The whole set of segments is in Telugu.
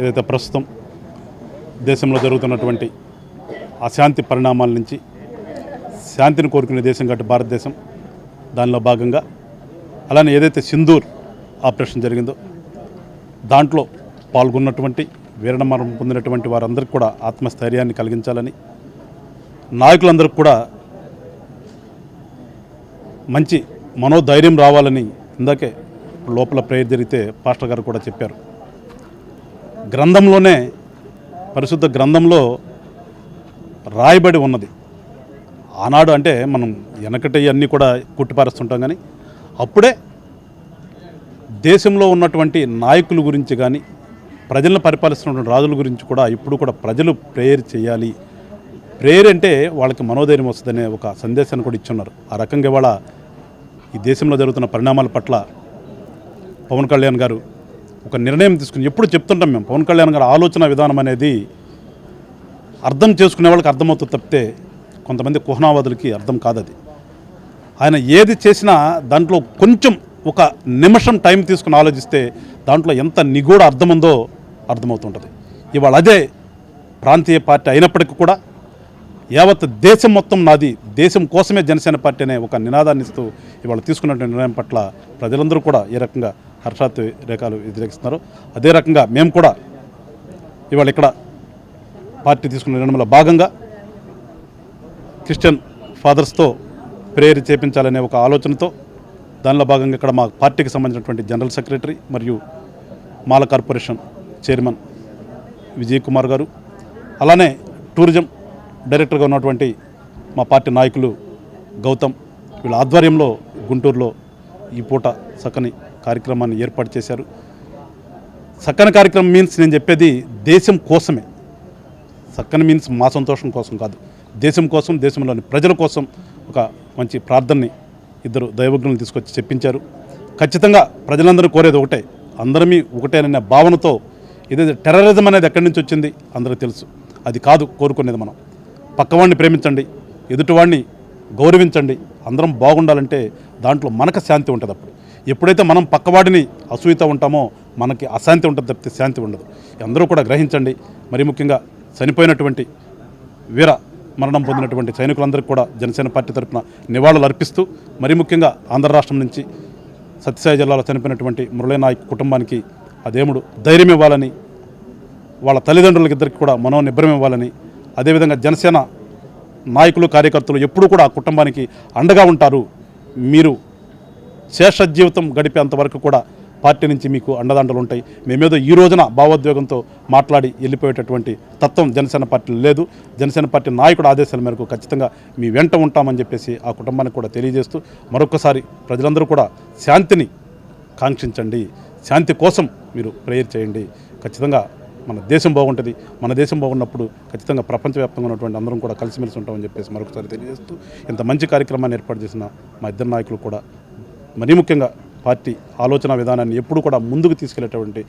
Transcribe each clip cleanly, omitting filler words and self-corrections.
ఏదైతే ప్రస్తుతం దేశంలో జరుగుతున్నటువంటి అశాంతి పరిణామాల నుంచి శాంతిని కోరుకునే దేశం కాబట్టి భారతదేశం, దానిలో భాగంగా అలానే ఏదైతే సింధూర్ ఆపరేషన్ జరిగిందో దాంట్లో పాల్గొన్నటువంటి వీరమరణం పొందినటువంటి వారందరికీ కూడా ఆత్మస్థైర్యాన్ని కలిగించాలని, నాయకులందరికీ కూడా మంచి మనోధైర్యం రావాలని ఇందాకే లోపల ప్రేయర్ జరిగితే పాస్టర్ గారు కూడా చెప్పారు. గ్రంథంలోనే, పరిశుద్ధ గ్రంథంలో రాయబడి ఉన్నది. ఆనాడు అంటే మనం వెనకటి అన్నీ కూడా కుట్టిపారుస్తుంటాం, కానీ అప్పుడే దేశంలో ఉన్నటువంటి నాయకుల గురించి కానీ ప్రజలను పరిపాలిస్తున్నటువంటి రాజుల గురించి కూడా ఇప్పుడు కూడా ప్రజలు ప్రేయర్ చేయాలి. ప్రేయర్ అంటే వాళ్ళకి మనోధైర్యం వస్తుందనే ఒక సందేశాన్ని కూడా ఇచ్చున్నారు. ఆ రకంగా ఇవాళ ఈ దేశంలో జరుగుతున్న పరిణామాల పట్ల పవన్ కళ్యాణ్ గారు ఒక నిర్ణయం తీసుకుని, ఎప్పుడు చెప్తుంటాం మేము, పవన్ కళ్యాణ్ గారు ఆలోచన విధానం అనేది అర్థం చేసుకునే వాళ్ళకి అర్థమవుతుంది తప్పితే కొంతమంది కుహనావాదులకి అర్థం కాదు. అది ఆయన ఏది చేసినా దాంట్లో కొంచెం ఒక నిమిషం టైం తీసుకుని ఆలోచిస్తే దాంట్లో ఎంత నిగూఢ అర్థం ఉందో అర్థమవుతుంటుంది. ఇవాళ అదే ప్రాంతీయ పార్టీ అయినప్పటికీ కూడా యావత్ దేశం మొత్తం నాది, దేశం కోసమే జనసేన పార్టీ అనే ఒక నినాదాన్ని ఇస్తూ ఇవాళ తీసుకున్నటువంటి నిర్ణయం పట్ల ప్రజలందరూ కూడా ఏ రకంగా హర్షాత్ రేఖలు వ్యతిరేకిస్తున్నారు. అదే రకంగా మేము కూడా ఇవాళ ఇక్కడ పార్టీ తీసుకున్న నిర్ణయంలో భాగంగా క్రిస్టియన్ ఫాదర్స్తో ప్రేయర్ చేపించాలనే ఒక ఆలోచనతో దానిలో భాగంగా ఇక్కడ మా పార్టీకి సంబంధించినటువంటి జనరల్ సెక్రటరీ మరియు మాల కార్పొరేషన్ చైర్మన్ విజయ్ కుమార్ గారు, అలానే టూరిజం డైరెక్టర్గా ఉన్నటువంటి మా పార్టీ నాయకులు గౌతమ్, వీళ్ళ ఆధ్వర్యంలో గుంటూరులో ఈ పూట చక్కని కార్యక్రమాన్ని ఏర్పాటు చేశారు. చక్కని కార్యక్రమం మీన్స్ నేను చెప్పేది దేశం కోసమే. చక్కని మీన్స్ మా సంతోషం కోసం కాదు, దేశం కోసం, దేశంలోని ప్రజల కోసం ఒక మంచి ప్రార్థనని ఇద్దరు దైవజ్ఞులను తీసుకొచ్చి చెప్పించారు. ఖచ్చితంగా ప్రజలందరూ కోరేది ఒకటే, అందరమీ ఒకటేననే భావనతో. ఇదే టెర్రరిజం అనేది ఎక్కడి నుంచి వచ్చింది అందరికీ తెలుసు. అది కాదు కోరుకునేది. మనం పక్కవాడిని ప్రేమించండి, ఎదుటివాడిని గౌరవించండి, అందరం బాగుండాలంటే దాంట్లో మనకు శాంతి ఉంటుంది. అప్పుడు ఎప్పుడైతే మనం పక్కవాడిని అసూయతో ఉంటామో మనకి అశాంతి ఉంటుంది తప్పితే శాంతి ఉండదు. అందరూ కూడా గ్రహించండి. మరి ముఖ్యంగా చనిపోయినటువంటి వీర మరణం పొందినటువంటి సైనికులందరికీ కూడా జనసేన పార్టీ తరఫున నివాళులు అర్పిస్తూ, మరి ముఖ్యంగా ఆంధ్ర రాష్ట్రం నుంచి సత్యసాయి జిల్లాలో చనిపోయినటువంటి మురళీ నాయక్ కుటుంబానికి ఆ దేవుడు ధైర్యం ఇవ్వాలని, వాళ్ళ తల్లిదండ్రులకి ఇద్దరికి కూడా మనోనిబ్బరం ఇవ్వాలని, అదేవిధంగా జనసేన నాయకులు కార్యకర్తలు ఎప్పుడూ కూడా ఆ కుటుంబానికి అండగా ఉంటారు. మీరు శేష జీవితం గడిపేంతవరకు కూడా పార్టీ నుంచి మీకు అండదండలు ఉంటాయి. మేమేదో ఈ రోజున భావోద్వేగంతో మాట్లాడి వెళ్ళిపోయేటటువంటి తత్వం జనసేన పార్టీలో లేదు. జనసేన పార్టీ నాయకుడు ఆదేశాల మేరకు ఖచ్చితంగా మీ వెంట ఉంటామని చెప్పేసి ఆ కుటుంబానికి కూడా తెలియజేస్తూ, మరొకసారి ప్రజలందరూ కూడా శాంతిని కాంక్షించండి, శాంతి కోసం మీరు ప్రేయర్ చేయండి. ఖచ్చితంగా మన దేశం బాగుంటుంది. మన దేశం బాగున్నప్పుడు ఖచ్చితంగా ప్రపంచవ్యాప్తంగా ఉన్నటువంటి అందరం కూడా కలిసిమెలిసి ఉంటామని చెప్పేసి మరొకసారి తెలియజేస్తూ, ఇంత మంచి కార్యక్రమాన్ని ఏర్పాటు చేసిన మా ఇద్దరు నాయకులు కూడా, మరీ ముఖ్యంగా పార్టీ ఆలోచన విధానాన్ని ఎప్పుడు కూడా ముందుకు తీసుకెళ్లేటువంటి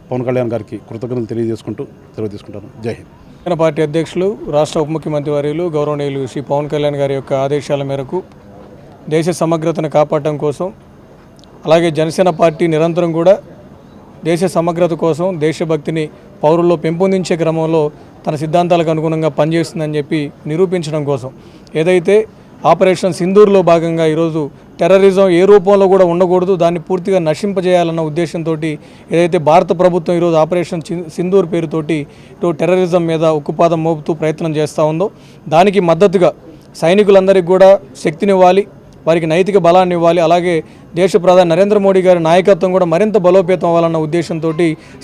పవన్ కళ్యాణ్ గారికి కృతజ్ఞతలు తెలియజేసుకుంటూ సెలవు తీసుకుంటాను. జై హింద్. జనసేన పార్టీ అధ్యక్షులు, రాష్ట్ర ఉప ముఖ్యమంత్రి వర్యులు గౌరవనీయులు శ్రీ పవన్ కళ్యాణ్ గారి యొక్క ఆదేశాల మేరకు దేశ సమగ్రతను కాపాడటం కోసం, అలాగే జనసేన పార్టీ నిరంతరం కూడా దేశ సమగ్రత కోసం, దేశభక్తిని పౌరుల్లో పెంపొందించే క్రమంలో తన సిద్ధాంతాలకు అనుగుణంగా పనిచేస్తుందని చెప్పి నిరూపించడం కోసం ఏదైతే ఆపరేషన్ సింధూర్లో భాగంగా ఈరోజు టెర్రరిజం ఏ రూపంలో కూడా ఉండకూడదు, దాన్ని పూర్తిగా నశింపజేయాలన్న ఉద్దేశంతో ఏదైతే భారత ప్రభుత్వం ఈరోజు ఆపరేషన్ సింధూర్ పేరుతోటి ఈరోజు టెర్రరిజం మీద ఉక్కుపాదం మోపుతూ ప్రయత్నం చేస్తూ ఉందో, దానికి మద్దతుగా సైనికులందరికీ కూడా శక్తినివ్వాలి, వారికి నైతిక బలాన్ని ఇవ్వాలి. అలాగే దేశ ప్రధాని నరేంద్ర మోడీ గారి నాయకత్వం కూడా మరింత బలోపేతం అవ్వాలన్న ఉద్దేశంతో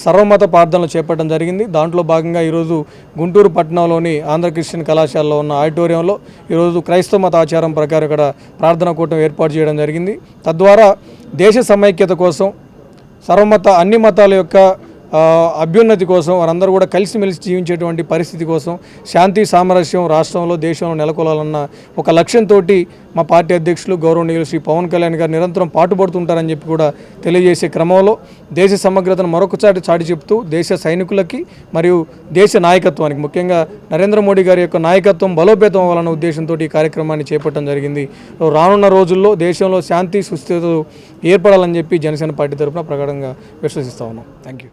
సర్వమత ప్రార్థనలు చేపట్టడం జరిగింది. దాంట్లో భాగంగా ఈరోజు గుంటూరు పట్టణంలోని ఆంధ్ర క్రిస్టియన్ కళాశాలలో ఉన్న ఆడిటోరియంలో ఈరోజు క్రైస్తవ మత ఆచారం ప్రకారం ఇక్కడ ప్రార్థనా కూటమి ఏర్పాటు చేయడం జరిగింది. తద్వారా దేశ సమైక్యత కోసం, సర్వమత అన్ని మతాల యొక్క అభ్యున్నతి కోసం, వారందరూ కూడా కలిసిమెలిసి జీవించేటువంటి పరిస్థితి కోసం, శాంతి సామరస్యం రాష్ట్రంలో దేశంలో నెలకొల్పాలన్న ఒక లక్ష్యంతో మా పార్టీ అధ్యక్షులు గౌరవనీయులు శ్రీ పవన్ కళ్యాణ్ గారు నిరంతరం పాటుపడుతుంటారని చెప్పి కూడా తెలియజేసే క్రమంలో దేశ సమగ్రతను మరొకసారి చాటి చెప్తూ దేశ సైనికులకి మరియు దేశ నాయకత్వానికి, ముఖ్యంగా నరేంద్ర మోడీ గారి యొక్క నాయకత్వం బలోపేతం అవ్వాలన్న ఉద్దేశంతో ఈ కార్యక్రమాన్ని చేపట్టడం జరిగింది. రానున్న రోజుల్లో దేశంలో శాంతి సుస్థిరతలు ఏర్పడాలని చెప్పి జనసేన పార్టీ తరఫున ప్రగాఢంగా విశ్వసిస్తా ఉన్నాం. Thank you.